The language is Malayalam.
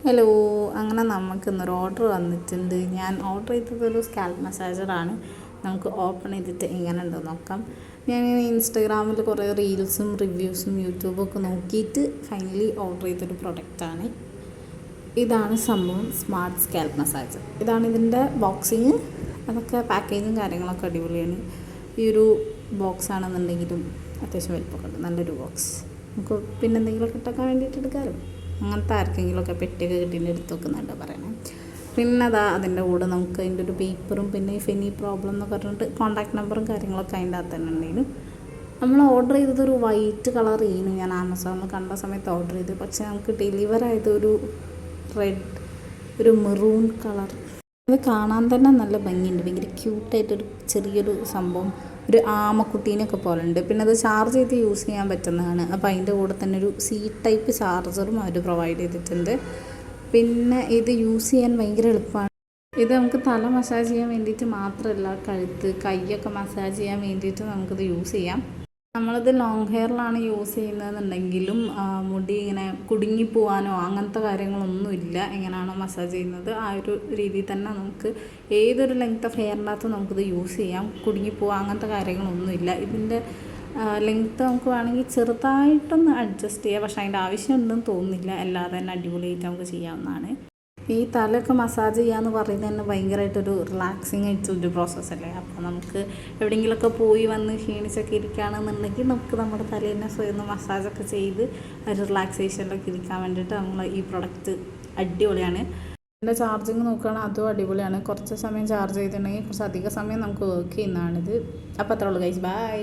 ഹലോ, അങ്ങനെ നമുക്കിന്നൊരു ഓർഡർ വന്നിട്ടുണ്ട്. ഞാൻ ഓർഡർ ചെയ്തതൊരു സ്കാൽപ്പ് മസാജറാണ്. നമുക്ക് ഓപ്പൺ ചെയ്തിട്ട് എങ്ങനെ ഉണ്ടെന്ന് നോക്കാം. ഞാൻ ഇൻസ്റ്റഗ്രാമിൽ കുറേ റീൽസും റിവ്യൂസും യൂട്യൂബൊക്കെ നോക്കിയിട്ട് ഫൈനലി ഓർഡർ ചെയ്തൊരു പ്രൊഡക്റ്റാണ്. ഇതാണ് സംഭവം, സ്മാർട്ട് സ്കാൽപ്പ് മസാജർ. ഇതാണ് ഇതിൻ്റെ ബോക്സിങ്. അതൊക്കെ പാക്കേജും കാര്യങ്ങളൊക്കെ അടിപൊളിയാണ്. ഈ ഒരു ബോക്സ് ആണെന്നുണ്ടെങ്കിലും അത്യാവശ്യം വലിപ്പമൊക്കെ ഉണ്ട്. നല്ലൊരു ബോക്സ്. നമുക്ക് പിന്നെ എന്തെങ്കിലുമൊക്കെ ഇട്ടൊക്കെ വേണ്ടിയിട്ട് എടുക്കാമല്ലോ. അങ്ങനത്തെ ആർക്കെങ്കിലുമൊക്കെ പെട്ടിയൊക്കെ കിട്ടിയിട്ട് എടുത്ത് വെക്കുന്നുണ്ട് പറയണേ. പിന്നെ അതിൻ്റെ കൂടെ നമുക്ക് അതിൻ്റെ ഒരു പേപ്പറും പിന്നെ ഫെനി പ്രോബ്ലം എന്നൊക്കെ പറഞ്ഞിട്ട് കോൺടാക്ട് നമ്പറും കാര്യങ്ങളൊക്കെ അതിൻ്റെ അകത്ത് തന്നെ ഉണ്ടെങ്കിലും നമ്മൾ ഓർഡർ ചെയ്തതൊരു വൈറ്റ് കളർ ചെയ്യുന്നു. ഞാൻ ആമസോണിൽ കണ്ട സമയത്ത് ഓർഡർ ചെയ്ത്, പക്ഷേ നമുക്ക് ഡെലിവർ ആയതൊരു റെഡ്, ഒരു മെറൂൺ കളർ. അത് കാണാൻ തന്നെ നല്ല ഭംഗിയുണ്ട്. ഭയങ്കര ക്യൂട്ടായിട്ടൊരു ചെറിയൊരു സംഭവം, ഒരു ആമക്കുട്ടീനൊക്കെ പോലെ ഉണ്ട്. പിന്നെ അത് ചാർജ് ചെയ്ത് യൂസ് ചെയ്യാൻ പറ്റുന്നതാണ്. അപ്പോൾ അതിൻ്റെ കൂടെ തന്നെ ഒരു സി ടൈപ്പ് ചാർജറും അവർ പ്രൊവൈഡ് ചെയ്തിട്ടുണ്ട്. പിന്നെ ഇത് യൂസ് ചെയ്യാൻ ഭയങ്കര എളുപ്പമാണ്. ഇത് നമുക്ക് തല മസാജ് ചെയ്യാൻ വേണ്ടിയിട്ട് മാത്രമല്ല, കഴുത്ത്, കൈയൊക്കെ മസാജ് ചെയ്യാൻ വേണ്ടിയിട്ട് നമുക്കിത് യൂസ് ചെയ്യാം. നമ്മളിത് ലോങ് ഹെയറിലാണ് യൂസ് ചെയ്യുന്നതെന്നുണ്ടെങ്കിലും മുടി ഇങ്ങനെ കുടുങ്ങിപ്പോവാനോ അങ്ങനത്തെ കാര്യങ്ങളൊന്നുമില്ല. എങ്ങനെയാണോ മസാജ് ചെയ്യുന്നത് ആ ഒരു രീതിയിൽ തന്നെ നമുക്ക് ഏതൊരു ലെങ്ത് ഓഫ് ഹെയറിനകത്ത് നമുക്കിത് യൂസ് ചെയ്യാം. കുടുങ്ങിപ്പോവുക അങ്ങനത്തെ കാര്യങ്ങളൊന്നുമില്ല. ഇതിൻ്റെ ലെങ്ത്ത് നമുക്ക് വേണമെങ്കിൽ ചെറുതായിട്ടൊന്ന് അഡ്ജസ്റ്റ് ചെയ്യാം, പക്ഷേ അതിൻ്റെ ആവശ്യമുണ്ടെന്ന് തോന്നുന്നില്ല. അല്ലാതെ തന്നെ അടിപൊളിയായിട്ട് നമുക്ക് ചെയ്യാവുന്നതാണ്. ഈ തലയൊക്കെ മസാജ് ചെയ്യാന്ന് പറയുന്നത് തന്നെ ഭയങ്കരമായിട്ടൊരു റിലാക്സിങ് ആയിട്ടൊരു പ്രോസസ്സല്ലേ. അപ്പോൾ നമുക്ക് എവിടെയെങ്കിലുമൊക്കെ പോയി വന്ന് ക്ഷീണിച്ചൊക്കെ ഇരിക്കുകയാണെന്നുണ്ടെങ്കിൽ നമുക്ക് നമ്മുടെ തലേനെ സ്വയം മസാജൊക്കെ ചെയ്ത് ഒരു റിലാക്സേഷനിലൊക്കെ ഇരിക്കാൻ വേണ്ടിയിട്ട് നമ്മൾ ഈ പ്രൊഡക്റ്റ് അടിപൊളിയാണ്. ഇതിൻ്റെ ചാർജിങ് നോക്കുകയാണെങ്കിൽ അതും അടിപൊളിയാണ്. കുറച്ച് സമയം ചാർജ് ചെയ്തിട്ടുണ്ടെങ്കിൽ കുറച്ച് അധിക സമയം നമുക്ക് വർക്ക് ചെയ്യുന്നതാണിത്. അപ്പോൾ അത്രേ ഉള്ളൂ ഗൈസ്, ബൈ.